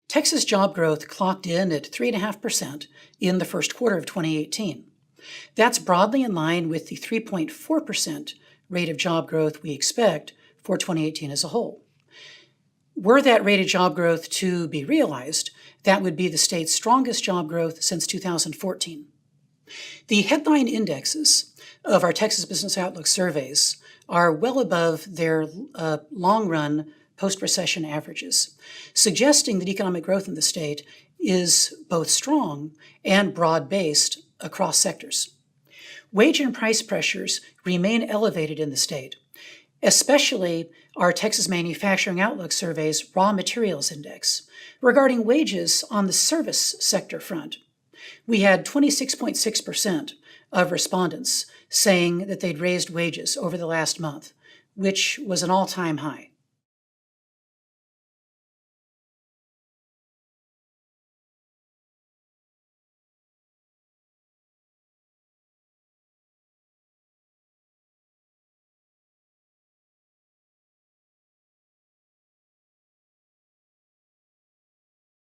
Texas job growth clocked in at 3.5% in the first quarter of 2018. That's broadly in line with the 3.4% rate of job growth we expect for 2018 as a whole. Were that rate of job growth to be realized, that would be the state's strongest job growth since 2014. The headline indexes of our Texas Business Outlook surveys are well above their long-run post-recession averages, suggesting that economic growth in the state is both strong and broad-based across sectors. Wage and price pressures remain elevated in the state, especially our Texas Manufacturing Outlook Survey's Raw Materials Index. Regarding wages on the service sector front, we had 26.6% of respondents saying that they'd raised wages over the last month, which was an all-time high.